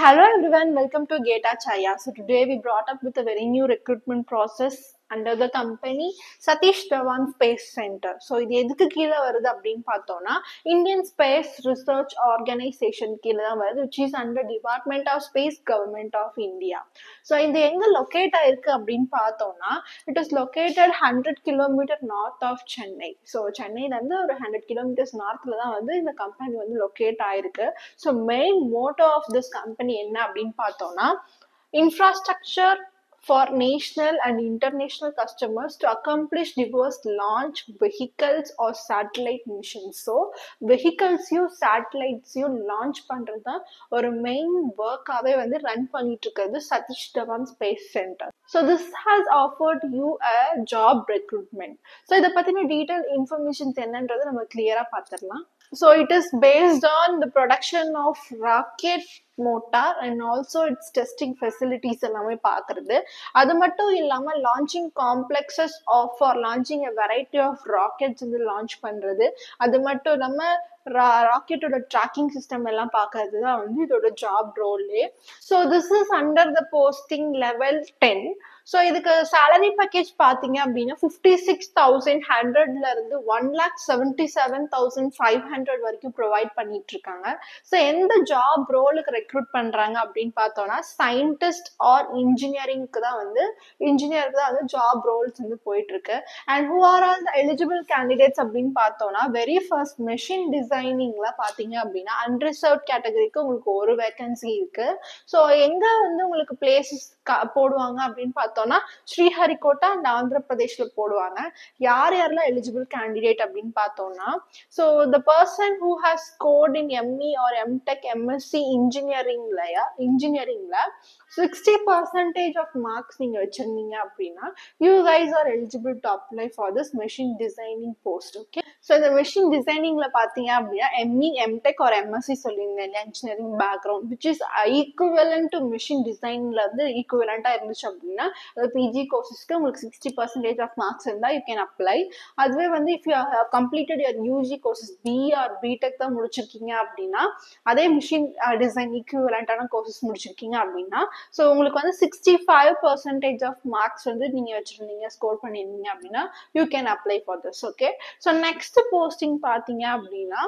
Hello everyone, welcome to Geta Chaya. So today we brought up with a very new recruitment process under the company Satish Dhawan Space Center. So இது எதுக்கு கீழே வருது அப்படின்னு பார்த்தோம்னா Indian Space Research Organization கீழே தான் வருது, which is under Department of Space, Government of India. So இது எங்க லொக்கேட் ஆயிருக்கு அப்படின்னு பார்த்தோம்னா it is located 100 kilometer north of Chennai. So சென்னையில இருந்து ஒரு 100 kilometers northல தான் வந்து இந்த கம்பெனி வந்து லொக்கேட் ஆயிருக்கு. So main motto of this company என்ன அப்படின்னு பார்த்தோம்னா infrastructure for national and international customers to accomplish diverse launch vehicles or satellite missions. So vehicles satellites launch பண்றது ஒரு main work-ஆவே வந்து run பண்ணிட்டு இருக்கிறது Satish Dhawan Space Center. So this has offered you a job recruitment. So இத பத்தின detailed information என்னன்றதை நம்ம clear-ஆ பார்த்திடலாம். So it is based on the production of rocket motor and also its testing facilities எல்லாமே பார்க்கிறது. அது மட்டும் இல்லாம launching complexes for launching a variety of rockets வந்து launch பண்றது. அது மட்டும் இல்லாம ராக்கெட்டோட ட்ராக்கிங் சிஸ்டம் எல்லாம் பார்க்கறது தான் வந்து இதோட ஜாப் ரோலே. So this is under the posting level 10. So இதுக்கு சேலரி பேக்கேஜ் பார்த்தீங்க அப்படின்னா 56,100 இருந்து 1,77,500 வரைக்கும் ப்ரொவைட் பண்ணிட்டு இருக்காங்க. ஸோ எந்த ஜாப் ரோலுக்கு ரெக்ரூட் பண்றாங்க அப்படின்னு பார்த்தோம்னா சயின்டிஸ்ட் ஆர் இன்ஜினியருக்கு தான் வந்து ஜாப் ரோல்ஸ் வந்து போயிட்டு இருக்கு. And who are all the eligible candidates அப்படின்னு பார்த்தோம்னா வெரி ஃபர்ஸ்ட் மெஷின் டிசைனிங்ல பாத்தீங்க அப்படின்னா அன்ரிசர்வ்ட் கேட்டகரிக்கு உங்களுக்கு ஒரு வேகன்சி இருக்கு. ஸோ எங்க வந்து உங்களுக்கு பிளேசஸ் போடுவாங்க அப்படின்னு பார்த்தோம்னா ஸ்ரீஹரிகோட்டா அண்ட் ஆந்திர பிரதேஷ்ல போடுவாங்க. யாரெல்லாம் எலிஜிபிள் கேண்டிடேட் அப்படின்னு பார்த்தோம்னா so the person who has scored in ME or MTech MSc இன்ஜினியரிங்ல 60% ஆஃப் மார்க்ஸ் நீங்க வச்சிருந்தீங்க அப்படின்னா you guys are eligible to apply for this machine designing post. Okay, so இந்த மெஷின் டிசைனிங்ல பாத்தீங்க அப்படின்னா எம்இ எம்டெக் ஆர் எம்எஸ்சி சொல்லியிருந்தேன் engineering background which is equivalent to machine டிசைன்ல வந்து ஈக்குவலண்டா இருந்துச்சு அப்படின்னா பிஜி கோர்சஸ்க்கு உங்களுக்கு 60% ஆஃப் மார்க்ஸ் இருந்தா யூ கேன் அப்ளை. அதுவே வந்து if you have completed your UG courses BE or BTech தான் முடிச்சிருக்கீங்க அப்படின்னா அதே மிஷின் டிசைன் ஈக்குவலண்டான கோர்சஸ் முடிச்சிருக்கீங்க அப்படின்னா ஸோ உங்களுக்கு வந்து 65% ஆஃப் மார்க்ஸ் வந்து நீங்க வச்சிருந்தீங்க ஸ்கோர் பண்ணிருந்தீங்க அப்படின்னா you can apply for this. Okay, so next posting பாத்தீங்க அப்படின்னா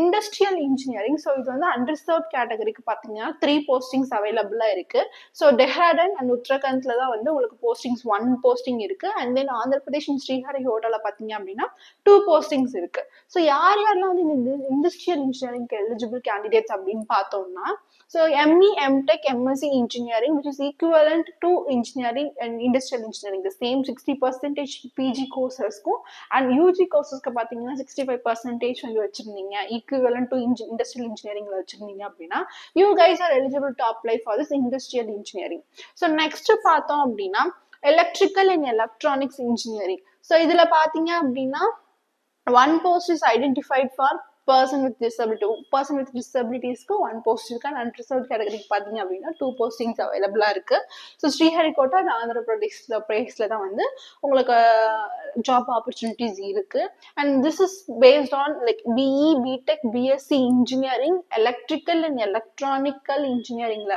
இண்டஸ்ட்ரியல் இன்ஜினியரிங். ஸோ இது வந்து அண்டர்சர்வ்ட் கேட்டகரிக்கு பாத்தீங்கன்னா 3 போஸ்டிங்ஸ் அவைலபிளா இருக்கு. ஸோ டெஹ்ராடன் அண்ட் உத்தரகாண்ட்ல தான் வந்து உங்களுக்கு போஸ்டிங்ஸ் 1 போஸ்டிங் இருக்கு. அண்ட் தென் ஆந்திர பிரதேஷ் ஸ்ரீஹரிகோட்டால பாத்தீங்க அப்படின்னா 2 போஸ்டிங்ஸ் இருக்கு. ஸோ யாரெல்லாம் வந்து இந்த இண்டஸ்ட்ரியல் இன்ஜினியரிங்க்கு எலிஜிபிள் கேண்டிடேட்ஸ் அப்படின்னு பார்த்தோம்னா so ME MTech MSc engineering which is equivalent to engineering and industrial engineering, the same 60% PG courses-க்கும் and UG courses-க்கு பாத்தீங்கன்னா 65% வந்து வச்சிருந்தீங்க equivalent to industrial engineering வச்சிருந்தீங்க அப்படின்னா you guys are eligible to apply for this industrial engineering. So next பார்த்தோம் அப்படின்னா electrical and electronics engineering. So இதுல பாத்தீங்க அப்படின்னா one post is identified for person with disabilities-க்கு 1 post இருக்கு. அண்ட் அன்ரிசர்வ்ட் கேட்டகரிக்கு பாத்தீங்க அப்படின்னா 2 போஸ்டிங்ஸ் அவைலபிளா இருக்கு. ஸோ ஸ்ரீஹரிகோட்டா அண்ட் ஆந்திர பிரதேஷ்ல தான் வந்து உங்களுக்கு ஜாப் ஆப்பர்ச்சுனிட்டிஸ் இருக்கு. And this is based on like BE BTech BSc engineering electrical and electronical இன்ஜினியரிங்ல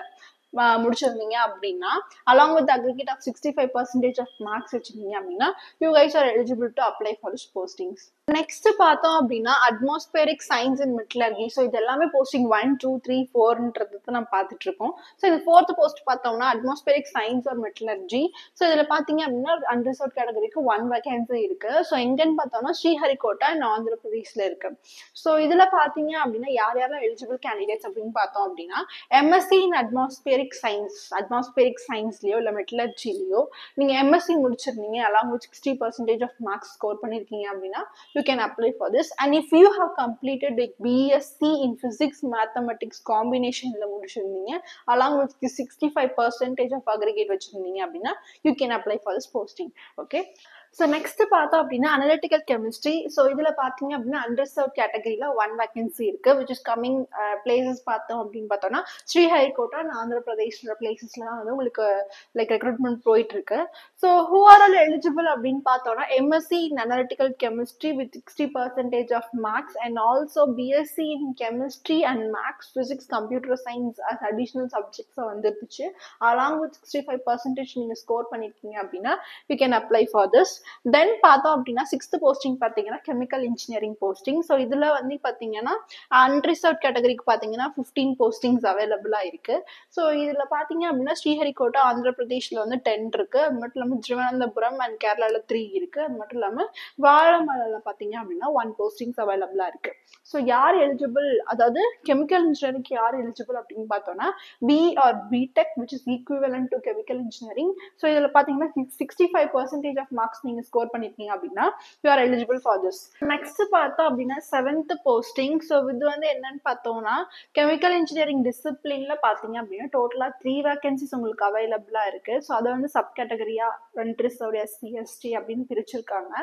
முடிச்சிருந்தீங்க அப்படின்னா along with the aggregate of 65% of marks வச்சிருந்தீங்க அப்படின்னா you guys are eligible to apply for this postings. Next பார்த்தோம் அப்படின்னா atmospheric science and metallurgy. So இது எல்லாமே posting 1 2 3 4ன்றது நம்ம பார்த்துட்டு இருக்கோம். ஸோ இது 4th போஸ்ட் பார்த்தோம்னா atmospheric science or metallurgy. So இதுல பாத்தீங்க அப்படின்னா அன்ரிசர்வ்ட் கேட்டகரிக்கு 1 வேகன்சி இருக்கு. ஸோ எங்கன்னு பார்த்தோம்னா ஸ்ரீஹரிகோட்டா அண்ட் ஆந்திர பிரதேஷ்ல இருக்கு. ஸோ இதுல பாத்தீங்க அப்படின்னா யாரெல்லாம் எலிஜிபிள் கேண்டிடேட்ஸ் அப்படின்னு பார்த்தோம் அப்படின்னா எம்எஸ்சி இன் அட்மாஸ்பேரிக் சயின்ஸ்லயோ இல்ல மெட்டலர்ஜிலயோ நீங்க எம்எஸ்சி முடிச்சிருந்தீங்க along with 60% of marks score பண்ணிருக்கீங்க அப்படின்னா you can apply for this. And if you have completed like BSc in physics mathematics combination la mudichirundinga along with 65% of aggregate vechirundinga appadina you can apply for this posting. Okay, So next பார்த்தோம் அப்படின்னா analytical chemistry. So இதுல பாத்தீங்க அப்படின்னா underserved categoryல 1 vacancy இருக்கு, which is coming places பார்த்தோம் அப்படின்னு பார்த்தோம்னா ஸ்ரீஹரிகோட்டா ஆந்திர பிரதேஷ்ல பிளேசஸ்லாம் வந்து உங்களுக்கு லைக் ரெக்ரூட்மெண்ட் போயிட்டு இருக்கு. So who are all eligible அப்படின்னு பார்த்தோம்னா MSc in analytical chemistry with with 60% of marks, and also BSc in chemistry and maths, physics, computer science as additional subjects வந்துருச்சு. along with 65% நீங்க ஸ்கோர் பண்ணிருக்கீங்க அப்படின்னா you can apply for this. then பார்த்தோம் அப்படின்னா 6th posting பார்த்தீங்கன்னா chemical engineering posting. So இதுல வந்து பார்த்தீங்கன்னா unreserved கேட்டகரிக்கு பார்த்தீங்கன்னா 15 postings அவைலபிளா இருக்கு. ஸோ இதுல பார்த்தீங்க அப்படின்னா ஸ்ரீஹரிகோட்டா ஆந்திர பிரதேஷ்ல வந்து 10 இருக்கு. அது மட்டும் இல்லாமல் திருவனந்தபுரம் அண்ட் கேரளால 3 இருக்கு. அது மட்டும் இல்லாமல் வாழமலையில பார்த்தீங்க அப்படின்னா 1 போஸ்டிங்ஸ் அவைலபிளா இருக்கு. ஸோ யார் எலிஜிபிள், அதாவது கெமிக்கல் இன்ஜினியரிங்க்கு யார் எலிஜிபிள் அப்படின்னு பார்த்தோம்னா B or BTech which is equivalent to chemical engineering. So இதில் பார்த்தீங்கன்னா 65% ஆஃப் மார்க்ஸ் நீங்கள் ஸ்கோர் பண்ணிருக்கீங்க அப்படின்னா you are eligible for this. Next பார்த்தோம் அப்படின்னா 7th போஸ்டிங். ஸோ இது வந்து என்னன்னு பார்த்தோம்னா கெமிக்கல் இன்ஜினியரிங் டிசிப்ளின்ல பார்த்தீங்க அப்படின்னா டோட்டலாக 3 வேகன்சிஸ் உங்களுக்கு அவைலபிளா இருக்கு. ஸோ அதை வந்து சப் கேட்டகரியா அன்ரிசர்வ்டு எஸ்சி எஸ்டி அப்படின்னு பிரிச்சிருக்காங்க.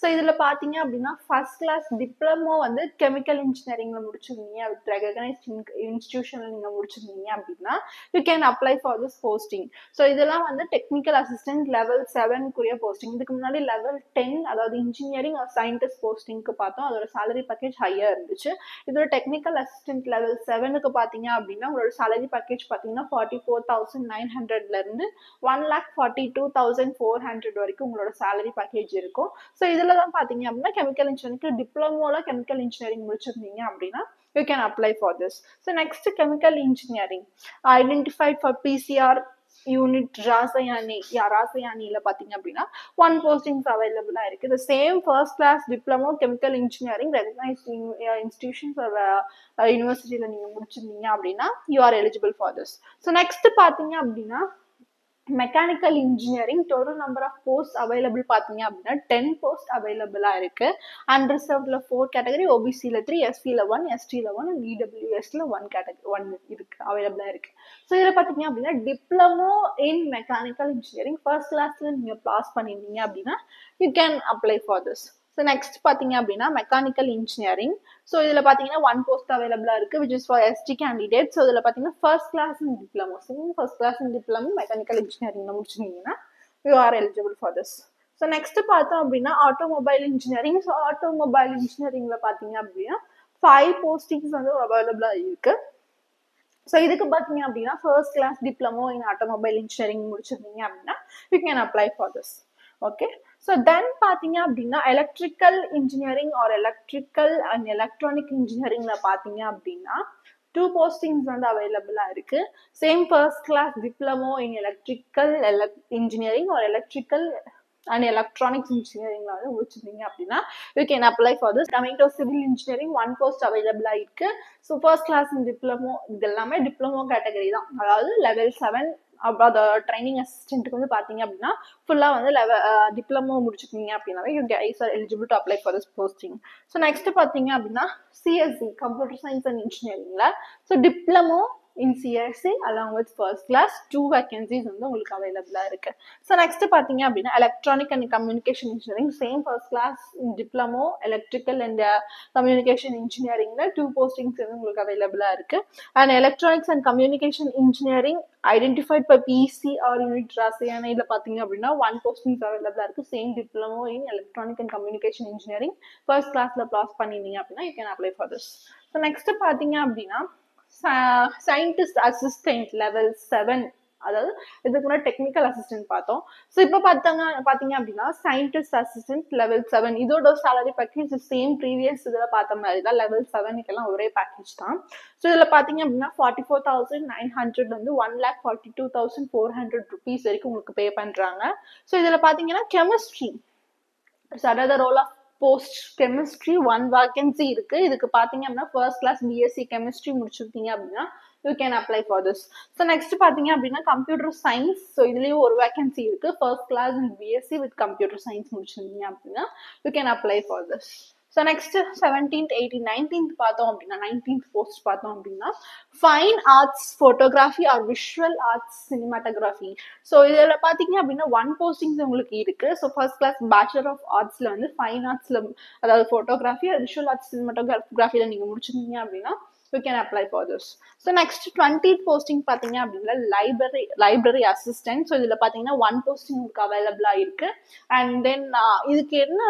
ஸோ இதில் பார்த்தீங்க அப்படின்னா ஃபர்ஸ்ட் கிளாஸ் டிப்ளமோ வந்து கெமிக்கல் இன்ஜினியரிங்ல முடிச்சிருந்தீங்க வித் ரெகனைஸ்ட் இன்ஸ்டிடியூஷன்ல நீங்கள் முடிச்சிருந்தீங்க அப்படின்னா you can apply for this posting. So இதெல்லாம் வந்து டெக்னிக்கல் அசிஸ்டன்ட் லெவல் 7 போஸ்டிங். இதுக்கு முன்னாடி லெவல் 10 அதாவது இன்ஜினியரிங் ஆர் சயின்டிஸ்ட் போஸ்டிங்க்கு பார்த்தோம். அதோட salary பேக்கேஜ் ஹையாக இருந்துச்சு. இதோட டெக்னிக்கல் அசிஸ்டன்ட் லெவல் 7க்கு பார்த்தீங்க அப்படின்னா உங்களோட salary பேக்கேஜ் பார்த்தீங்கன்னா 44,900ல இருந்து 1,42,400 வரைக்கும் உங்களோட salary பேக்கேஜ் இருக்கும். ஸோ இதில் தான் பார்த்தீங்க அப்படின்னா கெமிக்கல் இன்ஜினியரிங் டிப்ளமோல கெமிக்கல் இன்ஜினியரிங் முடிச்சிருந்தீங்க அப்படின்னா you can apply for this. So next chemical engineering identified for PCR unit ராசயானில பாத்தீங்க அப்படின்னா 1 போஸ்டிங்ஸ் அவைலபிளா இருக்கு. the same first class diploma chemical engineering recognized institutions or யூனிவர்சிட்டியில நீங்க முடிச்சிருந்தீங்க அப்படின்னா you are eligible for this. so next பாத்தீங்க அப்படின்னா mechanical engineering total number of post available பார்த்தீங்க அப்படின்னா 10 போஸ்ட் அவைலபிளாக இருக்கு. அன்ரிசர்வ்டில் 4 கேட்டகரி, ஓபிசியில் 3, எஸ்சியில் 1, எஸ்டியில் 1 அண்ட் இடபிள்யூஎஸ்ல 1 கேட்டகரி 1 இருக்கு அவைலபிளாக இருக்கு. ஸோ இதில் பார்த்தீங்க அப்படின்னா diploma in mechanical engineering first கிளாஸ்ல நீங்கள் பாஸ் பண்ணியிருந்தீங்க அப்படின்னா you can apply for this. So next பார்த்தீங்க அப்படின்னா மெக்கானிக்கல் இன்ஜினியரிங். ஸோ இதில் பார்த்தீங்கன்னா 1 போஸ்ட் அவைலபிளாக இருக்குது which is for ST candidate. So இதில் பார்த்தீங்கன்னா first class in diploma, first class in diploma mechanical engineering முடிச்சிருந்தீங்கன்னா you are eligible for this. So next பார்த்தோம் அப்படின்னா ஆட்டோமொபைல் இன்ஜினியரிங். ஸோ ஆட்டோமொபைல் இன்ஜினியரிங்கில் பார்த்தீங்க அப்படின்னா 5 போஸ்டிங்ஸ் வந்து அவைலபிளாக இருக்குது. ஸோ இதுக்கு பார்த்தீங்க அப்படின்னா first class diploma in automobile engineering முடிச்சிருந்தீங்க அப்படின்னா you can apply for this. Okay, so then பார்த்தீங்க அப்படின்னா electrical engineering or electrical and electronic இன்ஜினியரிங்ல பார்த்தீங்க அப்படின்னா 2 போஸ்டிங்ஸ் வந்து அவைலபிளாக இருக்கு. Same first class diploma in electrical engineering or electrical and electronics இன்ஜினியரிங்ல வந்து முடிச்சிருந்தீங்க அப்படின்னா you can apply for this. Coming to civil engineering 1 post அவைலபிளாக இருக்கு. So first class in diploma இது எல்லாமே டிப்ளமோ கேட்டகரி தான், அதாவது லெவல் 7 அந்த ட்ரைனிங் அசிஸ்டன்ட்டுக்கு வந்து பார்த்தீங்க அப்படின்னா ஃபுல்லாக வந்து டிப்ளமோ முடிச்சிருக்கீங்க அப்படின்னாவே you guys are eligible to apply for this posting. So next பார்த்தீங்க அப்படின்னா சிஎஸ்சி கம்ப்யூட்டர் சயின்ஸ் அண்ட் இன்ஜினியரிங்ல so diploma in CSC along with first class 2 vacancies வந்து உங்களுக்கு அவைலபிளா இருக்கு. ஸோ நெக்ஸ்ட் பார்த்தீங்க அப்படின்னா electronic and communication engineering same first class diploma electrical and communication இன்ஜினியரிங்ல 2 போஸ்டிங்ஸ் வந்து உங்களுக்கு அவைலபிளா இருக்கு. And electronics and communication engineering identified by PC R unit ராசியானில பார்த்தீங்க அப்படின்னா 1 போஸ்டிங்ஸ் அவைலபிளா இருக்கு. Same diploma in electronic and communication engineering first கிளாஸ்ல பாஸ் பண்ணிருந்தீங்க அப்படின்னா you can apply for this. So next பார்த்தீங்க அப்படின்னா சயின்டிஸ்ட் அசிஸ்டன்ட் லெவல் 7, அதாவது இதுக்கு முன்னாடி டெக்னிக்கல் அசிஸ்டன்ட் பார்த்தோம். ஸோ இப்போ பார்த்தீங்க அப்படின்னா சயின்டிஸ்ட் அசிஸ்டன்ட் லெவல் 7 இதோட salary பேக்கேஜ் சேம் ப்ரீவியஸ் இதில் பார்த்த மாதிரி தான். லெவல் 7க்கெல்லாம் ஒரே பேக்கேஜ் தான். ஸோ இதில் பார்த்தீங்க அப்படின்னா 44,900 வந்து 1,42,400 rupees வரைக்கும் உங்களுக்கு பே பண்ணுறாங்க. ஸோ இதில் பார்த்தீங்கன்னா கெமிஸ்ட்ரி அதாவது role of post chemistry 1 vacancy இருக்கு. இதுக்கு பாத்தீங்க அப்படின்னா ஃபர்ஸ்ட் கிளாஸ் பிஎஸ்சி கெமிஸ்ட்ரி முடிச்சிருக்கீங்க அப்படின்னா you can apply for this. So next பாத்தீங்க அப்படின்னா கம்ப்யூட்டர் சயின்ஸ். ஸோ இதுலயும் ஒரு வேகன்சி இருக்கு. First class in BSc with computer science முடிச்சிருந்தீங்க அப்படின்னா you can apply for this. So next 17th 18th 19th பார்த்தோம் அப்படின்னா 19th போஸ்ட் பார்த்தோம் அப்படின்னா fine arts photography or visual arts cinematography. So இதில் பார்த்தீங்க அப்படின்னா 1 போஸ்டிங்ஸ் உங்களுக்கு இருக்கு. So first class bachelor of ஆர்ட்ஸ்ல வந்து ஃபைன் ஆர்ட்ஸ்ல அதாவது ஃபோட்டோகிராஃபி விஷுவல் ஆர்ட்ஸ் சினிமாட்டோகிராஃபில நீங்க முடிச்சிருந்தீங்க அப்படின்னா you can apply for this. So next 20th posting பாத்தீங்க அப்படின்னா library assistant. ஸோ இதுல பாத்தீங்கன்னா 1 posting உங்களுக்கு அவைலபிளா இருக்கு. அண்ட் தென் இதுக்கு என்ன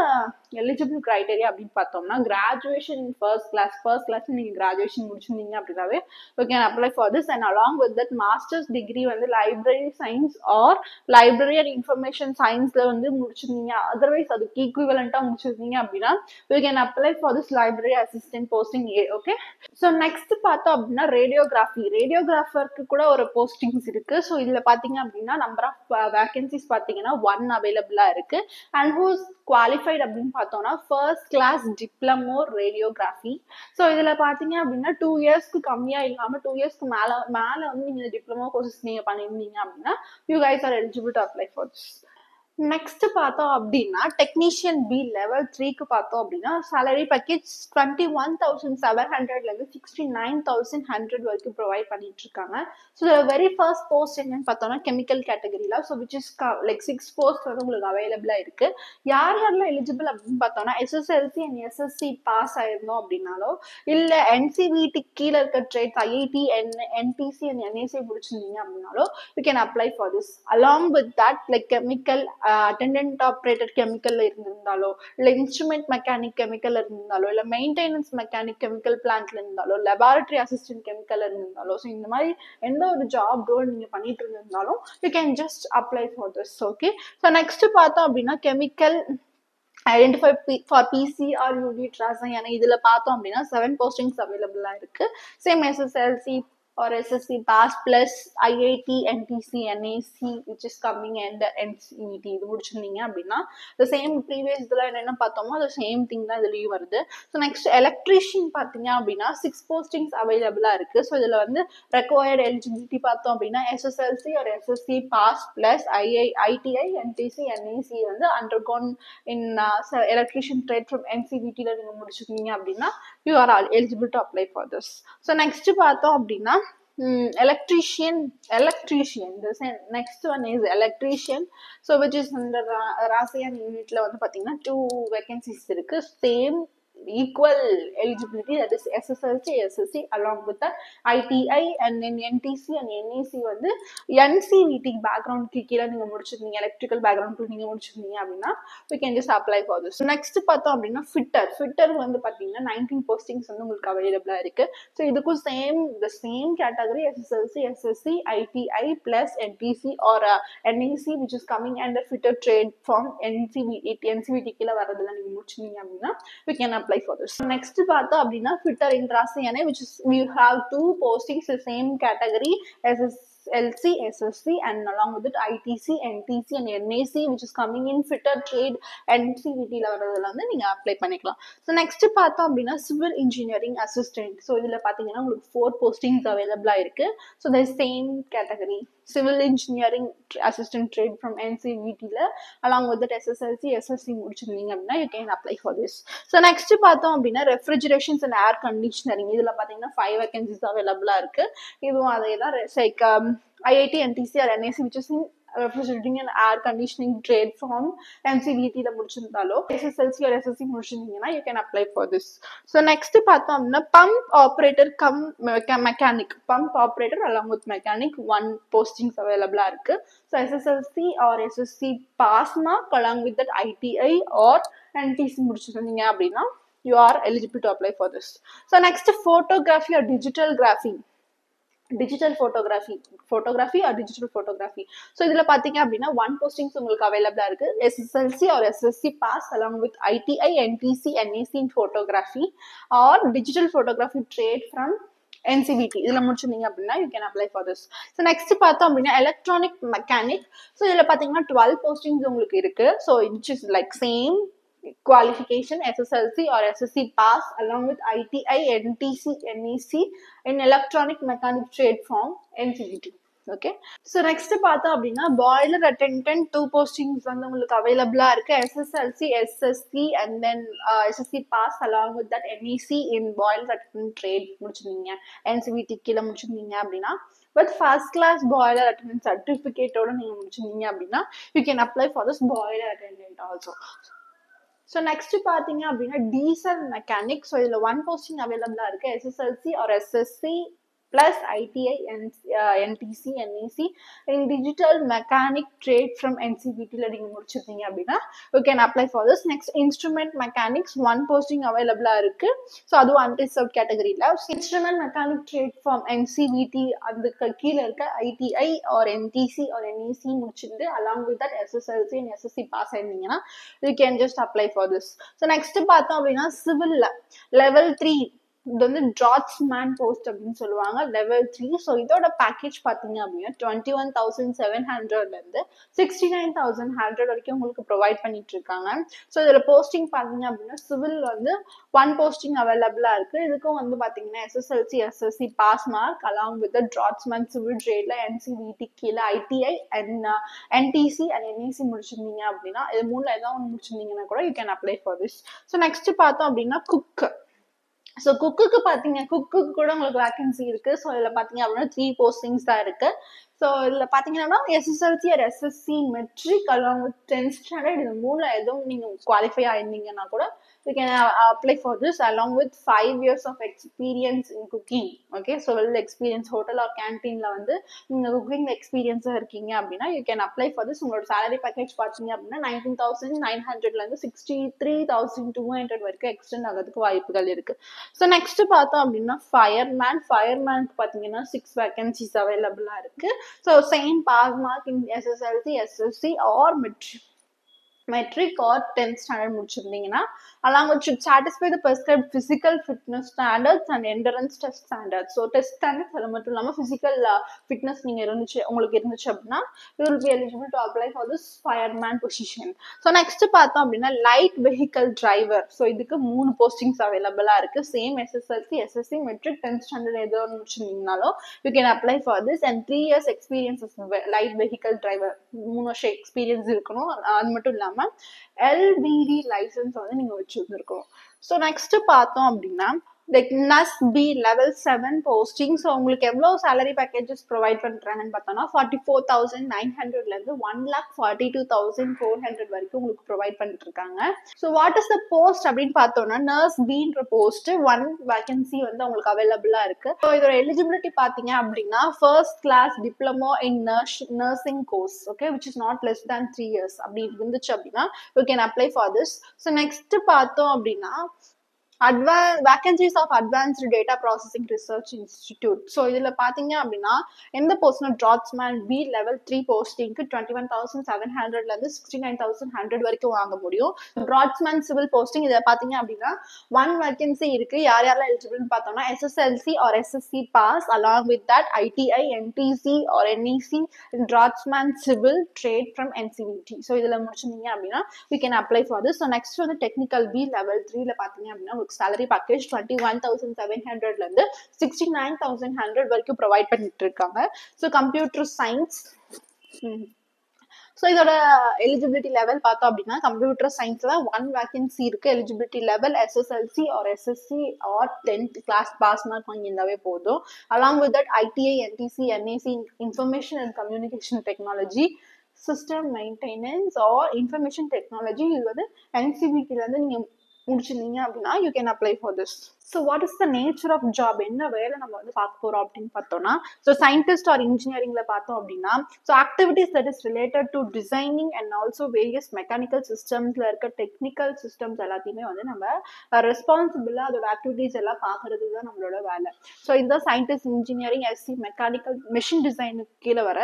எலிஜிபிள் கிரைட்டீரியா அப்படின்னு பார்த்தோம்னா கிராஜுவேஷன் இன் ஃபர்ஸ்ட் கிளாஸ் நீங்கள் கிராஜுவேஷன் முடிச்சிருந்தீங்க அப்படின்னாவே you can apply for this and along with that masters degree வந்து library science or library and information சயின்ஸ்ல வந்து முடிச்சிருந்தீங்க அதர்வைஸ் அதுக்கு ஈக்குவலண்டா முடிச்சிருந்தீங்க அப்படின்னா you can apply for this library assistant posting okay. So next பார்த்தோம் அப்படின்னா ரேடியோகிராஃபருக்கு கூட ஒரு போஸ்டிங்ஸ் இருக்கு. ஸோ இதுல பாத்தீங்க அப்படின்னா நம்பர் ஆஃப் வேகன்சிஸ் பாத்தீங்கன்னா 1 அவைலபிளா இருக்கு. அண்ட் ஹூஸ் குவாலிஃபைட் அப்படின்னு பார்த்தோம்னா first class diploma radiography. So இதுல பாத்தீங்க அப்படின்னா 2 இயர்ஸ்க்கு கம்மியா இல்லாம 2 இயர்ஸ்க்கு மேல வந்து நீங்க டிப்ளமோ கோர்சஸ் நீங்க பண்ணிருந்தீங்க அப்படின்னா you guys are eligible to apply for this. Next பார்த்தோம் அப்படின்னா டெக்னீஷியன் பி லெவல் 3க்கு பார்த்தோம் அப்படின்னா salary package 21,700ல இருந்து 69,100 வரைக்கும் ப்ரொவைட் பண்ணிட்டு இருக்காங்க. ஸோ வெரி ஃபர்ஸ்ட் போஸ்ட் என்னன்னு பார்த்தோம்னா கெமிக்கல் கேட்டகரியில so which is like 6 post வந்து உங்களுக்கு அவைலபிளா இருக்கு. யாரெல்லாம் எலிஜிபிள் அப்படின்னு பார்த்தோம்னா எஸ்எஸ்எல்சி அண்ட் எஸ்எஸ்சி பாஸ் ஆயிருந்தோம் அப்படின்னாலோ இல்ல என்சிவிடி கீழே இருக்க trades IIT NTC and NAC முடிச்சிருந்தீங்க அப்படின்னாலோ you can apply for this. Along with that like chemical attendant operator கெமிக்கல்ல இருந்திருந்தாலோ இல்ல இன்ஸ்ட்ருமெண்ட் மெக்கானிக் கெமிக்கல்ல இருந்திருந்தாலோ இல்ல மெயின்டெனன்ஸ் மெக்கானிக் கெமிக்கல் பிளான்ட்ல இருந்தாலோ லெபார்டரி அசிஸ்டன்ட் கெமிக்கல்ல இருந்திருந்தாலோ ஸோ இந்த மாதிரி எந்த ஒரு ஜாப் ரோல் நீங்க பண்ணிட்டு இருந்திருந்தாலும் you can just apply for this. Okay. So next பார்த்தோம் அப்படின்னா chemical identify for PCR unit ரசாயன இதுல பார்த்தோம் அப்படின்னா 7 போஸ்டிங்ஸ் அவைலபிளா இருக்கு. Same SSLC or SSC pass plus IIT NTC NAC which is coming and NCVT இது முடிச்சிருந்தீங்க அப்படின்னா the same previous இதுல என்ன பார்த்தோமோ the same thing தான் இதுலயும் வருது. ஸோ நெக்ஸ்ட் எலக்ட்ரீஷியன் பார்த்தீங்க அப்படின்னா 6 போஸ்டிங்ஸ் அவைலபிளா இருக்கு. ஸோ இதுல வந்து ரெக்வயர்ட் எலிஜிபிலிட்டி பார்த்தோம் அப்படின்னா SSLC or SSC pass plus ITI NTC NAC வந்து undergone in electrician trade from NCVT ல நீங்க முடிச்சிருந்தீங்க அப்படின்னா you are eligible to apply for this. So next பார்த்தோம் அப்படின்னா electrician the next one is electrician so which is under Rasayan unitல வந்து பாத்தீங்கன்னா 2 vacancies இருக்கு. Same equal eligibility that is SSLC SSC along with the ITI and then NTC and NAC வந்து NCVT background கீழ நீங்க முடிச்சிருந்தீங்க electrical background நீங்க முடிச்சிருந்தீங்க அப்படின்னா we can just apply for this. Next பார்த்தோம் அப்படின்னா fitter வந்து பாத்தீங்கன்னா 19 postings வந்து உங்களுக்கு அவைலபிளா இருக்கு. ஸோ இதுக்கும் the same category SSLC SSC ITI plus NTC or NAC which is coming under fitter trade from NCVT கீழ வரதுல நீங்க முடிச்சிருந்தீங்க அப்படின்னா we can apply for this. Next பார்த்தோம் அப்படின்னா fitter in Rasayane which is we have 2 postings the same category SSLC SSC and along with it ITC NTC and NAC which is coming in fitter trade NCVT ல வரதுல வந்து நீங்க apply பண்ணிக்கலாம். So next பார்த்தோம் அப்படின்னா civil engineering assistant. So இதுல பாத்தீங்கன்னா உங்களுக்கு 4 postings அவைலபிளா இருக்கு. So the same category civil engineering assistant trade from NCVT along with SSLC SSC முடிச்சிருந்தீங்க அப்படின்னா you can apply for this. So next பார்த்தோம் அப்படின்னா ரெஃப்ரிஜரேஷன்ஸ் அண்ட் ஏர் கண்டிஷனரிங் இதுல பாத்தீங்கன்னா 5 வேகன்சிஸ் அவைலபிளா இருக்கு. இதுவும் அதே தான் like IIT NTC or NAC which is in refrigerating and air conditioning trade from NCVT ல முடிச்சிருந்தாலோ SSLC or SSC முடிச்சிருந்தீங்கன்னா you can apply for this. So next பார்த்தோம் அப்படின்னா pump operator cum mechanic pump operator along with mechanic 1 postings available இருக்கு. So SSLC or SSC pass mark along with that ITI or NTC முடிச்சிருந்தீங்க அப்படின்னா you are eligible to apply for this. So next photography or digital photography or digital photography. So இதுல பாத்தீங்க அப்படின்னா 1 postings உங்களுக்கு அவைலபிளா இருக்கு. SSLC or SSC pass along with ITI NTC NAC in photography or digital photography trade from NCVT இதுல முடிச்சிருந்தீங்க அப்படின்னா you can apply for this. So next பார்த்தோம் அப்படின்னா electronic mechanic. So இதுல பாத்தீங்கன்னா 12 postings உங்களுக்கு இருக்கு. So which is like same qualification SSLC or SSC pass along with ITI NTC NAC in electronic mechanic trade from NCVT. Okay. So next பார்த்தோம் அப்படின்னா boiler attendant 2 postings வந்து உங்களுக்கு அவைலபிளா இருக்கு. SSLC SSC and then SSC pass along with that NEC in boiler attendant trade முடிச்சிருந்தீங்க NCVT கீழ முடிச்சிருந்தீங்க அப்படின்னா with first class boiler attendant certificate ஓட நீங்க முடிச்சிருந்தீங்க அப்படின்னா you can apply for this boiler attendant also. So next பாத்தீங்க அப்படின்னா diesel mechanic. So இதுல 1 posting அவைலபிளா இருக்கு. SSLC or SSC plus ITI and NTC, NEC in digital mechanic trade from NCVT ல நீங்க முடிச்சிருந்தீங்க அப்படின்னா you can apply for this. Next, instrument mechanics, one posting available இருக்கு. So அதுவும் unreserved category ல instrument mechanic trade from NCVT அதுக்கு கீழே இருக்க ITI or NTC or NEC முடிச்சிருந்து along with that SSLC and SSC pass ஆயிருந்தீங்கன்னா you can just apply for this. So next பார்த்தோம் அப்படின்னா civil level 3 இது வந்து டிராட்ஸ்மேன் போஸ்ட் அப்படின்னு சொல்லுவாங்க level 3. ஸோ இதோட பேக்கேஜ் பார்த்தீங்க அப்படின்னா 21,700 69,100 வரைக்கும் உங்களுக்கு ப்ரொவைட் பண்ணிட்டு இருக்காங்க. ஸோ இதில் போஸ்டிங் பார்த்தீங்க அப்படின்னா சிவில் வந்து 1 போஸ்டிங் அவைலபிளா இருக்கு. இதுக்கும் வந்து பார்த்தீங்கன்னா SSLC SSC pass mark along with draughtsman civil ட்ரேட்ல NCVT கீழே ITI and NTC and NEC முடிச்சிருந்தீங்க அப்படின்னா இது மூணுல ஏதாவது ஒன்று முடிச்சிருந்தீங்கன்னா கூட you can apply for this. So next பார்த்தோம் அப்படின்னா குக். ஸோ குக்குக்கு பார்த்தீங்க குக்குக்கு கூட உங்களுக்கு வேகன்சி இருக்கு. ஸோ இதில் பார்த்தீங்க அப்படின்னா 3 போஸ்டிங்ஸ் தான் இருக்கு. ஸோ இதில் பார்த்தீங்கன்னா SSLC or SSC matric along with 10th standard இது மூணுல எதுவும் நீங்கள் குவாலிஃபை ஆயிருந்தீங்கன்னா கூட you can apply for this along with 5 years of experience in cooking. Okay, so well experience hotel or canteen ல வந்து நீங்க cooking experience இருக்கீங்க அப்படின்னா you can apply for this. உங்களோட salary package பார்த்தீங்க அப்படின்னா 19,900 ல இருந்து 63,200 வரைக்கும் எக்ஸ்டெண்ட் ஆகிறதுக்கு வாய்ப்புகள் இருக்கு. ஸோ நெக்ஸ்ட் பார்த்தோம் அப்படின்னா ஃபயர்மேனுக்கு பார்த்தீங்கன்னா 6 வேகன்சிஸ் அவைலபிளா இருக்கு. So same pass mark in SSLC SSC or metric or 10th standard முடிச்சிருந்தீங்கன்னா along with should satisfy the prescribed physical fitness standards and endurance test standards. So test standards அது மட்டும் இல்லாம physical fitness நீங்க உங்களுக்கு இருந்துச்சு அப்படின்னா you will be eligible to apply for this fireman position. So next பார்த்தோம் அப்படின்னா light vehicle driver. So இதுக்கு 3 postings available இருக்கு. Same SSLC SSC metric 10th standard ஏதோ முடிச்சிருந்தீங்கனாலும் you can apply for this and 3 years experience as light vehicle driver 3 வருஷம் experience இருக்கணும். அது மட்டும் இல்லாம LBD லைசன்ஸ் வந்து நீங்க வச்சிருந்துருக்கணும். ஸோ நெக்ஸ்ட் பார்த்தோம் அப்படின்னா like NUSB level 7 posting. So உங்களுக்கு எவ்வளோ salary packages ப்ரொவைட் பண்ணுறாங்கன்னு பார்த்தோம்னா 44,900 இருந்து 1,42,400 வரைக்கும் உங்களுக்கு ப்ரொவைட் பண்ணிட்டு இருக்காங்க. So what is the post அப்படின்னு பார்த்தோம்னா NURSBன்ற போஸ்ட் 1 வேகன்சி வந்து உங்களுக்கு அவைலபிளா இருக்கு. ஸோ இதோட எலிஜிபிலிட்டி பார்த்தீங்க அப்படின்னா first class diploma in nursing course okay which is not less than 3 years அப்படி இருந்துச்சு அப்படின்னா you can apply for this. So next பார்த்தோம் அப்படின்னா vacancies of advanced data processing research institute. So இதில் பார்த்தீங்க அப்படின்னா எந்த போஸ்ட்னா டிராட்ஸ்மேன் B level 3 போஸ்டிங்க்கு 21,700 இருந்து 69,100 வரைக்கும் வாங்க முடியும். டிராட்ஸ்மேன் சிவில் போஸ்டிங் இதில் பார்த்தீங்க அப்படின்னா 1 வேகன்சி இருக்கு. யாரெல்லாம் எலிஜிபிள்னு பார்த்தோம்னா SSLC or SSC pass along with that ITI NTC or NEC draughtsman civil trade from NCVT. So இதில் முடிச்சிருந்தீங்க அப்படின்னா we can apply for this. So next வந்து டெக்னிக்கல் B level 3ல பார்த்தீங்க அப்படின்னா salary package 21,700 ல இருந்து 69,100 வரைக்கும் ப்ரொவைட் பண்ணிட்டு இருக்காங்க. So computer science. ஸோ இதோட எலிஜிபிலிட்டி லெவல் பார்த்தோம் அப்படின்னா கம்ப்யூட்டர் சயின்ஸ்ல 1 வேகன்சி இருக்கு. Eligibility level SSLC or SSC or 10th class pass mark வாங்கியிருந்தாவே போதும். Along with that ITI NTC NAC information and communication technology system maintenance or information technology இது வந்து NCVT இருந்து நீங்க முடிச்சிருந்தீங்க அப்படின்னா you can apply for this. So what is the nature of job என்ன வேலை நம்ம வந்து பார்க்க போறோம் அப்படின்னு பார்த்தோம்னா ஸோ சயின்டிஸ்ட் ஆர் இன்ஜினியரிங்ல பார்த்தோம் அப்படின்னா so activities that is related to designing and also various mechanical சிஸ்டம்ஸ்ல இருக்க டெக்னிக்கல் சிஸ்டம்ஸ் எல்லாத்தையுமே வந்து நம்ம ரெஸ்பான்சிபிளா அதோட ஆக்டிவிட்டிஸ் எல்லாம் பார்க்கறது தான் நம்மளோட வேலை. ஸோ இந்த scientist engineering SC mechanical machine டிசைனுக்கு கீழே வர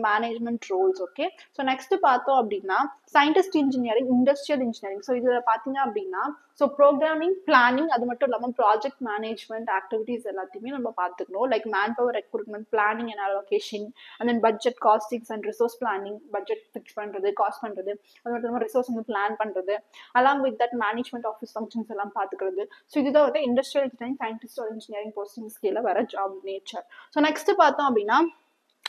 management roles. Okay, so next பார்த்தோம் அப்படின்னா scientist engineering industrial engineering. So இதில் பார்த்தீங்க அப்படின்னா ஸோ ப்ரோக்ராமிங் பிளானிங் அது மட்டும் இல்லாமல் ப்ராஜெக்ட் மேனேஜ்மெண்ட் ஆக்டிவிட்டிஸ் எல்லாத்தையுமே நம்ம பார்த்துக்கணும். Like man power recruitment planning and allocation and then budget costings and resource planning budget fix பண்ணுறது காஸ்ட் பண்ணுறது அது மட்டும் இல்லாமல் ரிசோர்ஸ் வந்து பிளான் பண்ணுறது along with that management office functions எல்லாம் பார்த்துக்கிறது. ஸோ இதுதான் வந்து இண்டஸ்ட்ரியல் டிசைன் சயின்டிஸ்ட் ஒரு இன்ஜினியரிங் போஸ்டிங்ஸ் கீழே வர ஜாப் நேச்சர். ஸோ நெக்ஸ்ட் பார்த்தோம் அப்படின்னா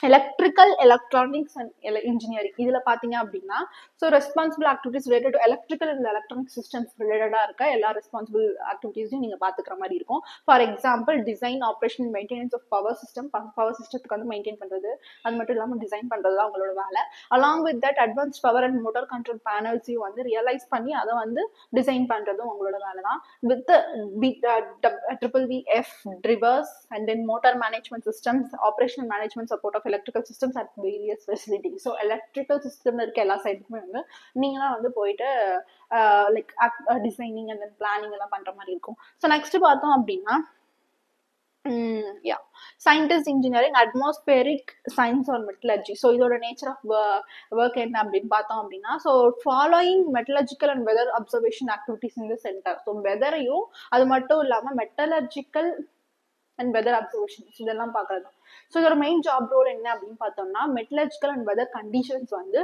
எலக்ட்ரிக்கல் எலக்ட்ரானிக்ஸ் அண்ட் இன்ஜினியரிங் இதில் பார்த்தீங்க அப்படின்னா so responsible activities related to electrical and electronic systems ரிலேட்டடாக இருக்க எல்லா ரெஸ்பான்சிபிள் ஆக்டிவிட்டீஸையும் நீங்கள் பார்த்துக்கிற மாதிரி இருக்கும். For example design operation maintenance of power சிஸ்டத்துக்கு வந்து மெயின்டைன் பண்ணுறது, அது மட்டும் இல்லாமல் டிசைன் பண்ணுறது தான் உங்களோட வேலை. Along with that advance power and motor control பேனல்ஸையும் வந்து ரியலைஸ் பண்ணி அதை வந்து டிசைன் பண்ணுறதும் உங்களோட வேலை தான். With WWF drivers and then motor management systems, operational management support of electrical systems at various facilities. So electrical system இருக்க எல்லா சைடுக்குமே வந்து நீங்களாம் வந்து போயிட்டு like designing and then planning எல்லாம் பண்ற மாதிரி இருக்கும். ஸோ நெக்ஸ்ட் பார்த்தோம் அப்படின்னா scientist engineering atmospheric science or metallurgy. So இதோட நேச்சர் ஆஃப் ஒர்க் என்ன அப்படின்னு பார்த்தோம் அப்படின்னா so following metallurgical and weather observation activities in the centre. So வெதரையும் அது மட்டும் இல்லாமல் மெட்டலர்ஜிக்கல் அண்ட் வெதர் அப்சர்வேஷன்ஸ் இதெல்லாம் பார்க்கறது. ஸோ இதோட மெயின் ஜாப் ரோல் என்ன அப்படின்னு பார்த்தோம்னா மெட்டலர்ஜிக்கல் அண்ட் வெதர் கண்டிஷன்ஸ் வந்து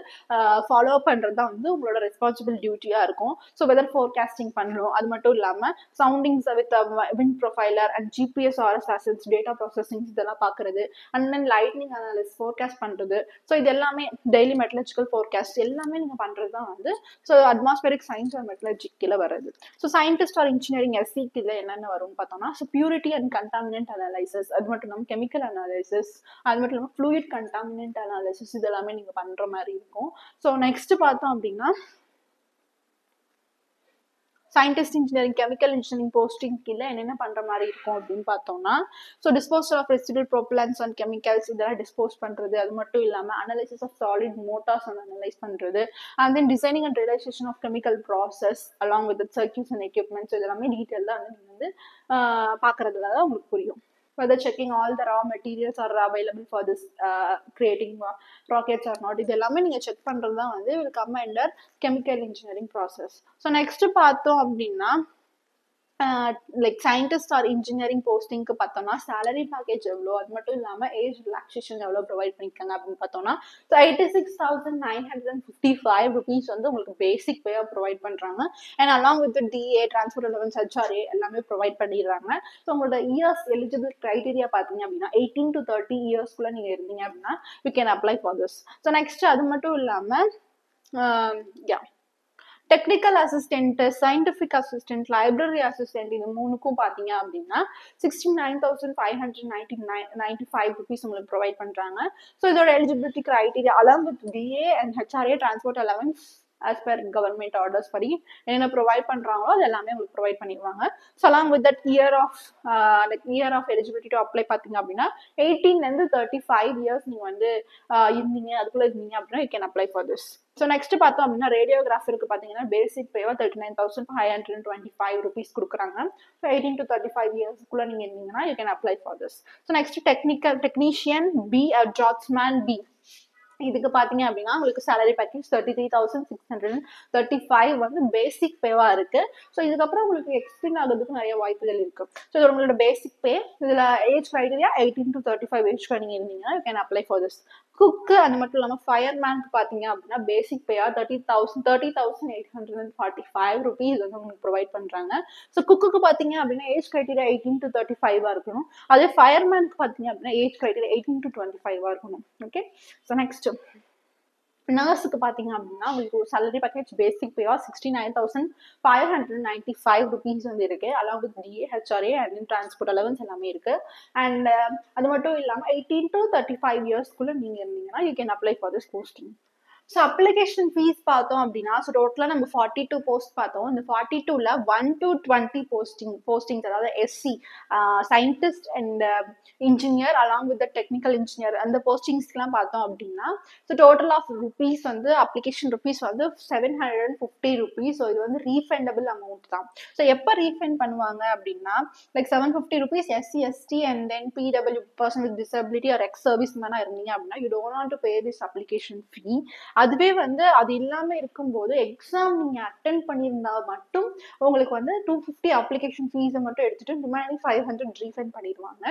ஃபாலோ பண்ணுறது தான் வந்து உங்களோட ரெஸ்பான்சிபிள் டியூட்டியாக இருக்கும். ஸோ வெதர் ஃபோர்காஸ்டிங் பண்ணணும், அது மட்டும் இல்லாமல் soundings with wind profiler and GPS RS ascents data processings இதெல்லாம் பார்க்குறது, and then lightning analysis forecast பண்ணுறது. ஸோ இது எல்லாமே டெய்லி மெட்டலர்ஜிக்கல் ஃபோர்காஸ்ட் எல்லாமே நீங்கள் பண்ணுறது தான் வந்து so atmospheric science or metallurgy கீழே வருது. So scientist or engineering SC கீழே என்னென்ன வரும்னு பார்த்தோம்னா so purity and contaminant analysis, அது மட்டும் இல்லாமல் கெமிக்கல் அனாலிசிஸ், அது மட்டும் இல்லாமல் ஃப்ளூயிட் கண்டாமினன்ட் அனாலிசிஸ் இதெல்லாமே நீங்க பண்ற மாதிரி இருக்கும். ஸோ நெக்ஸ்ட் பார்த்தோம் அப்படின்னா scientist engineering chemical engineering posting கீழே என்னென்ன பண்ற மாதிரி இருக்கும் அப்படின்னு பார்த்தோம்னா so disposal of residual propellants and chemicals இதெல்லாம் டிஸ்போஸ் பண்றது, அது மட்டும் இல்லாமல் அனாலிசிஸ் ஆஃப் சாலிட் மோட்டார்ஸ் வந்து அனலைஸ் பண்றது, and then designing and realisation of chemical process along with circuits and equipments இதெல்லாமே டீட்டெயிலாக வந்து நீங்க வந்து பார்க்கறதுல தான் உங்களுக்கு புரியும். Whether checking all the raw materials are available for this creating rockets or not, இது எல்லாமே நீங்க செக் பண்றது தான் வந்து will come under chemical engineering process. So next பார்த்தோம் அப்படின்னா லைக் சயின்டிஸ்ட் ஆர் இன்ஜினியரிங் போஸ்டிங்க்கு பார்த்தோம்னா சேலரி பேக்கேஜ் எவ்வளோ, அது மட்டும் இல்லாமல் ஏஜ் ரிலாக்ஸேஷன் எவ்வளோ ப்ரொவைட் பண்ணியிருக்காங்க அப்படின்னு பார்த்தோம்னா ஸோ 86,955 rupees வந்து உங்களுக்கு பேசிக் பேயாக ப்ரொவைட் பண்ணுறாங்க. And along with DA transport allowance HRA எல்லாமே ப்ரொவைட் பண்ணிடுறாங்க. ஸோ உங்களோட இயர்ஸ் எலிஜிபிள் க்ரைட்டீரியா பார்த்தீங்க அப்படின்னா 18 to 30 இயர்ஸ்க்குள்ளே நீங்கள் இருந்தீங்க அப்படின்னா you can apply for this. So next அது மட்டும் இல்லாமல் technical assistant, scientific assistant, library assistant இது மூணுக்கும் பார்த்தீங்க அப்படின்னா 69,595 rupees உங்களுக்கு ப்ரொவைட் பண்ணுறாங்க. ஸோ இதோட eligibility criteria along with BA and HRA transport allowance as per government orders படி என்ன ப்ரொவைட் பண்றாங்களோ அது எல்லாமே உங்களுக்கு ப்ரொவைட் பண்ணிடுவாங்க. So along with that year of eligibility to apply பார்த்தீங்க அப்படின்னா 18 to 35 இயர்ஸ் நீங்க வந்து இருந்தீங்க அதுக்குள்ள இருந்தீங்க அப்படின்னா you can apply for this. So next பார்த்தோம் அப்படின்னா ரேடியோகிராஃபருக்கு பார்த்தீங்கன்னா பேசிக் பேவா 39,525 rupees கொடுக்குறாங்க. ஸோ 18 to 35 இயர்ஸ்க்குள்ள நீங்க இருந்தீங்கன்னா you can apply for this. So next technician B draughtsman B இதுக்கு பார்த்தீங்க அப்படின்னா உங்களுக்கு சேலரி பேக்கேஜ் 33,635 வந்து பேசிக் பேவா இருக்கு. ஸோ இதுக்கப்புறம் உங்களுக்கு எக்ஸ்டெண்ட் ஆகிறதுக்கு நிறைய வாய்ப்புகள் இருக்கு. ஸோ இது உங்களோட பேசிக் பே. இதுல ஏஜ் கிரைட்டீரியா 18 to 35 ஏஜ் நீங்க இருந்தீங்கன்னா you can apply for this. குக்கு அது மட்டும் இல்லாமல் ஃபயர்மேனுக்கு பார்த்தீங்க அப்படின்னா பேசிக் பேயா 30,845 rupees வந்து உங்களுக்கு ப்ரொவைட் பண்றாங்க. ஸோ குக்குக்கு பார்த்தீங்க அப்படின்னா ஏஜ் கிரைட்டீரியா 18 to 35 இருக்கணும். அதே ஃபயர்மேனுக்கு பார்த்தீங்க அப்படின்னா ஏஜ் கிரைட்டீரியா 18 to 25 இருக்கணும். ஓகே. ஸோ நெக்ஸ்ட் நர்ஸுக்கு பார்த்தீங்க அப்படின்னா உங்களுக்கு ஒரு சேலரி பேக்கேஜ் பேசிக் பேவா 69,595 rupees வந்து இருக்கு. Along with DA HRA and transport allowance எல்லாமே இருக்கு. அண்ட் அது மட்டும் இல்லாமல் 18 to 35 இயர்ஸ்க்குள்ள நீங்க இருந்தீங்கன்னா you can apply for this posting. So application fees பார்த்தோம் அப்படின்னா ஸோ டோட்டலாக நம்ம 42 போஸ்ட் பார்த்தோம். இந்த 42ல் 1 to 20 போஸ்டிங்ஸ் அதாவது SC scientist and engineer along with technical engineer அந்த போஸ்டிங்ஸ்லாம் பார்த்தோம் அப்படின்னா ஸோ டோட்டல் ஆஃப் ருபீஸ் வந்து அப்ளிகேஷன் ருபீஸ் வந்து 750 rupees. ஸோ இது வந்து ரீஃபண்டபிள் அமௌண்ட் தான். ஸோ எப்போ ரீஃபண்ட் பண்ணுவாங்க அப்படின்னா like 750 rupees SC ST and then PW person with disability or ex service மேனாக இருந்தீங்க அப்படின்னா you don't want to pay this application fee. அதுவே வந்து அது இல்லாம இருக்கும்போது எக்ஸாம் நீங்க அட்டென்ட் பண்ணியிருந்தா மட்டும் உங்களுக்கு வந்து 250 அப்ளிகேஷன் ஃபீஸை மட்டும் எடுத்துட்டு ரிமைனிங் 500 ரீஃபண்ட் பண்ணிடுவாங்க.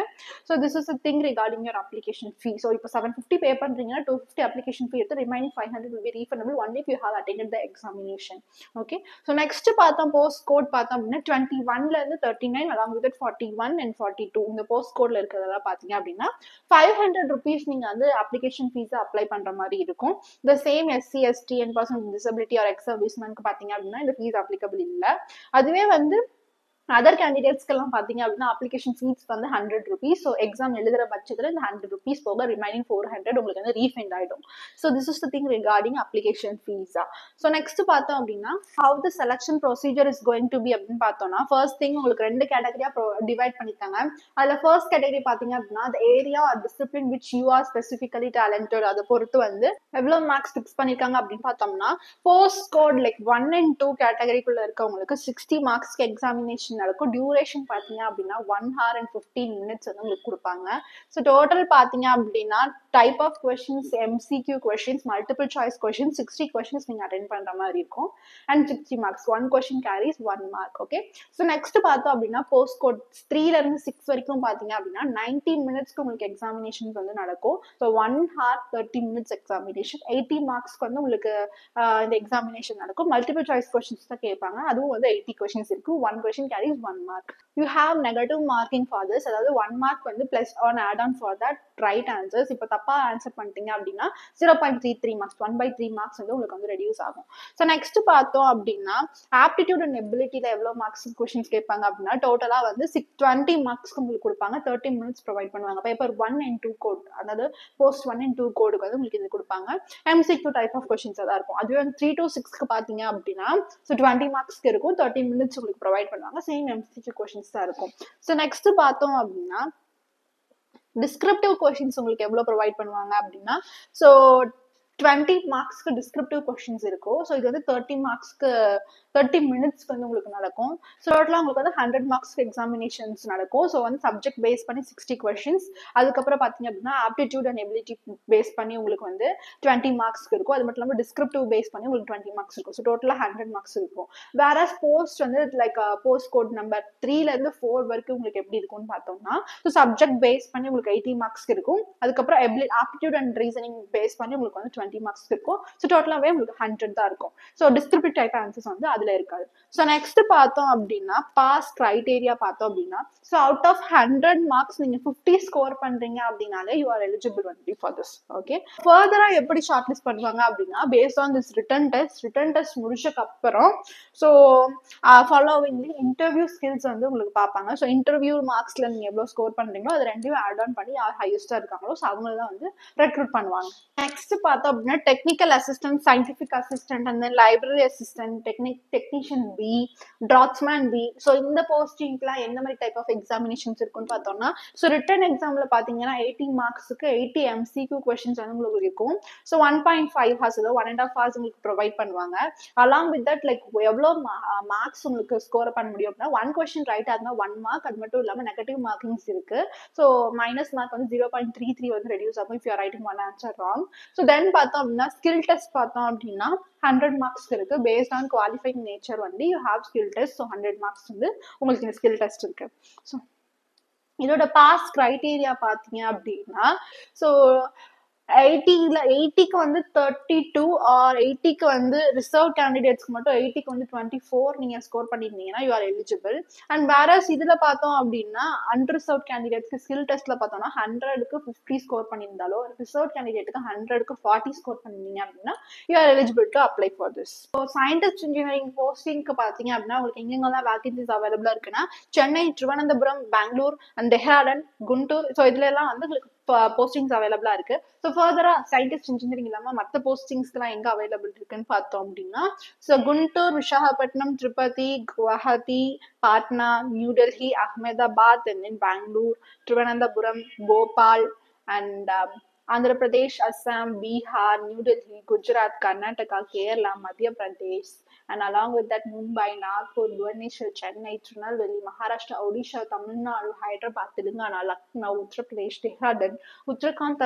So this is a thing regarding your application fee. So இப்போ 750 பே பண்றீங்கன்னா 250 அப்ளிகேஷன் ஃபீ எடுத்து remaining 500 will be refundable only if you have attended the examination. Okay, so next பார்த்தோம் போஸ்ட் கோட் பார்த்தோம் அப்படின்னா 21ல இருந்து 39 along with it 41 and 42 இந்த post கோட்ல இருக்கிறதெல்லாம் பார்த்தீங்க அப்படின்னா 500 rupees நீங்க வந்து அப்ளிகேஷன் ஃபீஸை அப்ளை பண்ற மாதிரி இருக்கும். The same SC, ST and person with disability or ex-servicemanக்கு பார்த்தீங்க அப்படின்னா இந்த ஃபீஸ் அப்ளிகபிள் இல்லை. அதுவே வந்து அதர் கேண்டிடேட்ஸ்க்கெல்லாம் பார்த்தீங்க அப்படின்னா அப்ளிகேஷன் ஃபீஸ் வந்து 100 rupees. ஸோ எக்ஸாம் எழுதுற பட்சத்தில் இந்த 100 rupees போக ரிமைனிங் 400 உங்களுக்கு வந்து ரீஃபண்ட் ஆகிடும். So this is the thing regarding application ஃபீஸா. ஸோ நெக்ஸ்ட் பார்த்தோம் அப்படின்னா how the selection procedure is going to be அப்படின்னு பார்த்தோம்னா ஃபர்ஸ்ட் திங் உங்களுக்கு 2 கேட்டகரியா டிவைட் பண்ணிட்டாங்க. அதில் ஃபர்ஸ்ட் கேட்டகரி பார்த்தீங்க அப்படின்னா அந்த area or discipline which you are specifically talented அதை பொறுத்து வந்து எவ்வளோ மார்க்ஸ் ஃபிக்ஸ் பண்ணியிருக்காங்க அப்படின்னு பார்த்தோம்னா போஸ்ட் கோட் லைக் 1 and 2 கேட்டகரிக்குள்ள இருக்கவங்களுக்கு 60 மார்க்ஸ்க்கு எக்ஸாமினேஷன் நடக்கும். டியூரேஷன் பார்த்தீங்க அப்படின்னா 1 hour and 15 minutes வந்து உங்களுக்கு கொடுப்பாங்க. ஸோ டோட்டல் பார்த்தீங்க அப்படின்னா type of questions MCQ questions, multiple choice questions 60 questions நீங்கள் அட்டென்ட் பண்ணுற மாதிரி இருக்கும். And 60 marks, 1 question carries 1 mark. Okay, so next பார்த்தோம் அப்படின்னா போஸ்ட் கோட் 3ல இருந்து 6 வரைக்கும் பார்த்தீங்க அப்படின்னா 90 minutesக்கு உங்களுக்கு எக்ஸாமினேஷன்ஸ் வந்து நடக்கும். So 1 hour 30 minutes examination. 80 மார்க்ஸ்க்கு வந்து உங்களுக்கு இந்த எக்ஸாமினேஷன் நடக்கும். மல்டிபிள் சாய்ஸ் கொஸ்டின்ஸ் தான் கேட்பாங்க. அதுவும் வந்து 80 கொஸ்டின்ஸ் இருக்கும். 1 question carries 1 mark. You have negative marking for this. அதாவது 1 mark வந்து plus on add on for that right answers. இப்போ தப்பா ஆன்சர் பண்ணிட்டீங்க அப்படின்னா 0.33 marks, 1/3 marks வந்து உங்களுக்கு வந்து ரெடியூஸ் ஆகும். ஸோ நெக்ஸ்ட் பார்த்தோம் அப்படின்னா ஆப்டிடியூட் அண்ட் எபிலிட்டியில எவ்வளோ மார்க்ஸ் கொஸ்டின்ஸ் கேட்பாங்க அப்படின்னா டோட்டலா வந்து 20 மார்க்ஸ்க்கு உங்களுக்கு கொடுப்பாங்க. 30 minutes ப்ரொவைட் பண்ணுவாங்க. பேப்பர் 1 and 2 கோட், அதாவது போஸ்ட் 1 and 2 கோடுக்கு வந்து உங்களுக்கு இது கொடுப்பாங்க. MCQ டைப் ஆஃப் கொஸ்டின்ஸ் தான் இருக்கும். அதுவே வந்து 3 to 6க்கு பார்த்தீங்க அப்படின்னா ஸோ 20 மார்க்ஸ்க்கு இருக்கும். 30 minutes உங்களுக்கு ப்ரொவைட் பண்ணுவாங்க. சேம் MCQ கொஸ்டின்ஸ் தான் இருக்கும். ஸோ நெக்ஸ்ட் பார்த்தோம் அப்படின்னா டிஸ்கிரிப்டிவ் கொஸ்டின்ஸ் உங்களுக்கு எவ்வளோ ப்ரொவைட் பண்ணுவாங்க அப்படின்னா ஸோ 20 மார்க்ஸ்க்கு டிஸ்கிரிப்டிவ் கொஸ்டின்ஸ் இருக்கும். ஸோ இது வந்து 30 மார்க்ஸ்க்கு 30 minutesக்கு வந்து உங்களுக்கு நடக்கும். ஸோ டோட்டலாக உங்களுக்கு வந்து 100 மார்க்ஸ்க்கு எக்ஸாமினேஷன்ஸ் நடக்கும். ஸோ வந்து சப்ஜெக்ட் பேஸ் பண்ணி 60 கொஸ்டின்ஸ், அதுக்கப்புறம் பார்த்தீங்க அப்படின்னா ஆப்டிடியூட் அண்ட் எபிலிட்டி பேஸ் பண்ணி உங்களுக்கு வந்து 20 மார்க்ஸ்க்கு இருக்கும். அது மட்டும் இல்லாமல் டிஸ்கிரிப்டிவ் பேஸ் பண்ணி உங்களுக்கு 20 மார்க்ஸ் இருக்கும். ஸோ டோட்டலாக 100 மார்க்ஸ் இருக்கும். வேற போஸ்ட் வந்து லைக் போஸ்ட் கோட் நம்பர் 3லேருந்து 4 வரைக்கும் உங்களுக்கு எப்படி இருக்கும்னு பார்த்தோம்னா ஸோ சப்ஜெக்ட் பேஸ் பண்ணி உங்களுக்கு 80 மார்க்ஸ்க்கு இருக்கும். அதுக்கப்புறம் ஆப்டிடியூட் அண்ட் ரீசனிங் பேஸ் பண்ணி உங்களுக்கு வந்து 20 மார்க்ஸ் இருக்கும். ஸோ டோட்டலாகவே உங்களுக்கு 100 தான் இருக்கும். ஸோ டிஸ்கிரிப்டிவ் டைப் ஆன்சர்ஸ் வந்து அதில் இருக்காது. ஸோ நெக்ஸ்ட் பார்த்தோம் அப்படின்னா பாஸ் கிரைட்டேரியா பார்த்தோம் அப்படின்னா ஸோ அவுட் ஆஃப் 100 மார்க்ஸ் நீங்கள் 50 ஸ்கோர் பண்ணுறீங்க அப்படின்னாலே you are eligible only for this. Okay, ஃபர்தராக எப்படி ஷார்ட் லிஸ்ட் பண்ணுவாங்க அப்படின்னா based on this written test முடிச்சக்கு அப்புறம் ஸோ ஃபாலோவிங்லி இன்டர்வியூ ஸ்கில்ஸ் வந்து உங்களுக்கு பார்ப்பாங்க. ஸோ இன்டர்வியூ மார்க்ஸில் நீங்கள் எவ்வளோ ஸ்கோர் பண்ணுறீங்களோ அது ரெண்டையும் ஆட் ஆன் பண்ணி யார் ஹையஸ்டாக இருக்காங்களோ ஸோ அவங்கள தான் வந்து ரெக்ரூட் பண்ணுவாங்க. நெக்ஸ்ட் பார்த்தோம் அப்படின்னா technical assistant, scientific assistant and then library assistant, technician B, draughtsman B. So இந்த போஸ்டிங்லாம் எந்த மாதிரி டைப் ஆஃப் எக்ஸாமினேஷன்ஸ் இருக்குன்னு பார்த்தோம்னா ஸோ ரிட்டன் எக்ஸாமில் பார்த்தீங்கன்னா 80 மார்க்ஸுக்கு 80 MCQ கொஸ்டின்ஸ் வந்து உங்களுக்கு இருக்கும். ஸோ 1.5 hours 1.5 hours உங்களுக்கு ப்ரொவைட் பண்ணுவாங்க. அலாங் வித் தட் லைக் எவ்வளோ மார்க்ஸ் உங்களுக்கு ஸ்கோர் பண்ண முடியும் அப்படின்னா 1 கொஸ்டின் ரைட்டாக இருந்தால் 1 mark. அது மட்டும் இல்லாமல் நெகட்டிவ் மார்க்கிங்ஸ் இருக்கு. ஸோ மைனஸ் மார்க் வந்து 0.33 வந்து ரெடியூஸ் ஆகும் if you are writing one answer wrong. So then பார்த்தோம் அப்படின்னா ஸ்கில் டெஸ்ட் பார்த்தோம் அப்படின்னா 100 மார்க்ஸ் இருக்கு. பேஸ்ட் ஆன் குவாலிஃபைங் நேச்சர் வந்து you have skill test. So 100 marks வந்து உங்களுக்கு இந்த ஸ்கில் டெஸ்ட் இருக்கு. ஸோ இதோட பாஸ் கிரைட்டீரியா பார்த்தீங்க அப்படின்னா ஸோ 80க்கு வந்து 32 ஆர் 80க்கு வந்து ரிசர்வ் கேண்டிடேட்ஸ்க்கு மட்டும் 80க்கு வந்து 24 நீங்கள் ஸ்கோர் பண்ணியிருந்தீங்கன்னா you are eligible. And whereas இதில் பார்த்தோம் அப்படின்னா அன்ரிசர்வ் கேண்டிடேட்ஸ்க்கு ஸ்கில் டெஸ்ட்டில் பார்த்தோம்னா 100க்கு 50 ஸ்கோர் பண்ணியிருந்தாலோ ரிசர்வ் கேண்டிடேட்டுக்கு 100க்கு 40 ஸ்கோர் பண்ணியிருந்தீங்க அப்படின்னா you are eligible to apply for this. So scientist engineering போஸ்டிங்க்கு பார்த்தீங்க அப்படின்னா உங்களுக்கு எங்கெங்கெல்லாம் வேகன்சிஸ் அவைலபிளாக இருக்குன்னா சென்னை, திருவனந்தபுரம், பெங்களூர் அண்ட் டெஹ்ராடன், குண்டூர். ஸோ இதுல எல்லாம் வந்து உங்களுக்கு போஸ்டிங்ஸ் அவைலபிளா இருக்கு. ஸோ ஃபர்தரா சயின்டிஸ்ட் இன்ஜினியரிங் இல்லாம மற்ற போஸ்டிங்ஸ்லாம் எங்க அவைலபிள் இருக்குன்னு பார்த்தோம் அப்படின்னா so Guntur, Visakhapatnam, Tirupati, Guwahati, Patna, New Delhi, Ahmedabad, and then Bangalore, Thiruvananthapuram, Bhopal and Andhra Pradesh, Assam, Bihar, New Delhi, Gujarat, Karnataka, Kerala, Madhya Pradesh, and along with that Mumbai, Nagpur, Bhubaneswar, Chennai, Tirunelveli, Maharashtra, Odisha, Tamil Nadu, Hyderabad, Telangana, Lucknow, Uttar Pradesh, Dehradun, Uttarakhand,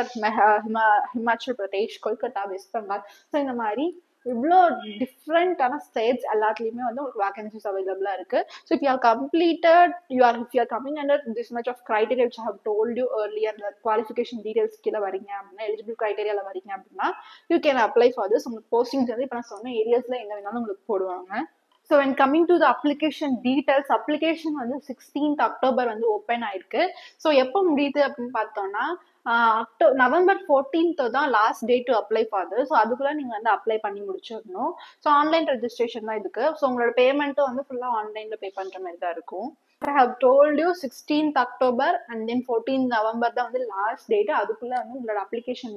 Himachal Pradesh, Kolkata, West Bengal. So இந்த மாதிரி இவ்வளோ டிஃப்ரெண்ட்டான states எல்லாத்துலேயுமே வந்து உங்களுக்கு vacancies அவைலபிளாக இருக்குது. So if you are completed if you are coming under this much of criteria which have told you earlier அந்த குவாலிஃபிகேஷன் டீடைல்ஸ் கீழே வரீங்க அப்படின்னா, எலிஜிபிள் கிரைட்டீரியாவில் வரீங்க அப்படின்னா you can apply for this. உங்களுக்கு போஸ்டிங்ஸ் வந்து இப்போ நான் சொன்ன ஏரியாஸில் எங்கே வேணாலும் உங்களுக்கு போடுவாங்க. So when coming to the application details, application வந்து 16th October வந்து ஓப்பன் ஆயிருக்கு. ஸோ எப்போ முடியுது அப்படின்னு பார்த்தோம்னா November 14th தான் last day to apply for this. So அதுக்குள்ள நீங்கள் வந்து அப்ளை பண்ணி முடிச்சிடணும். ஸோ ஆன்லைன் ரெஜிஸ்ட்ரேஷன் தான் இதுக்கு. ஸோ உங்களோட பேமெண்ட்டும் வந்து ஃபுல்லாக ஆன்லைனில் பே பண்ணுற மாதிரி தான் இருக்கும். I have told you 16th October and then 14th November தான் வந்து லாஸ்ட் டேட். அதுக்குள்ள வந்து உங்களோட அப்ளிகேஷன்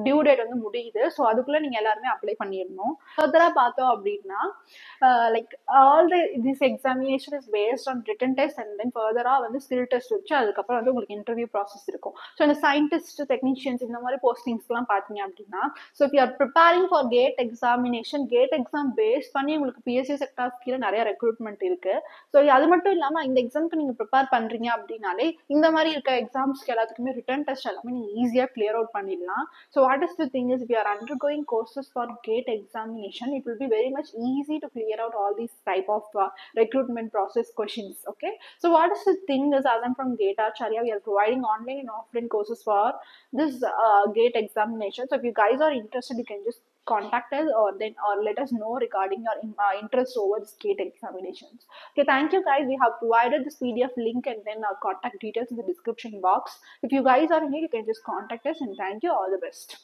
டியூ டேட் வந்து முடியுது. ஸோ அதுக்குள்ள நீங்க எல்லாருமே அப்ளை பண்ணிடணும். ஃபர்தரா பார்த்தோம் அப்படின்னா like all this examination is based on written test and then ஃபர்தரா வந்து ஸ்கில் டெஸ்ட் வச்சு அதுக்கப்புறம் வந்து உங்களுக்கு இன்டர்வியூ ப்ராசஸ் இருக்கும். ஸோ இந்த சயின்டிஸ்ட், டெக்னீஷியன்ஸ் இந்த மாதிரி போஸ்டிங்ஸ்லாம் பார்த்தீங்க அப்படின்னா, so if you are preparing for GATE examination, GATE exam face பண்ணி உங்களுக்கு பிஎஸ்சி செக்டார்ஸ் கீழே நிறைய ரெக்ரூட்மெண்ட் இருக்கு. ஸோ அது மட்டும் இல்லாம இந்த எக்ஸாம்க்கு நீங்க ப்ரிப்பேர் பண்றீங்க அப்படின்னாலே இந்த மாதிரி இருக்க எக்ஸாம்ஸ்க்கு எல்லாத்துக்குமே ரிட்டன் டெஸ்ட் எல்லாமே நீங்க ஈஸியா கிளியர் அவுட் பண்ணிடலாம். So what is the thing is if you are undergoing courses for GATE examination, it will be very much easy to clear out all these type of recruitment process questions. Okay, so what is the thing is, as I'm from Gate Acharya, we are providing online and offline courses for this gate examination. So if you guys are interested, you can just contact us or let us know regarding your interest over this gate examinations. Okay, thank you guys. We have provided this PDF link and then our contact details in the description box. If you guys are in here, you can just contact us, and thank you. All the best.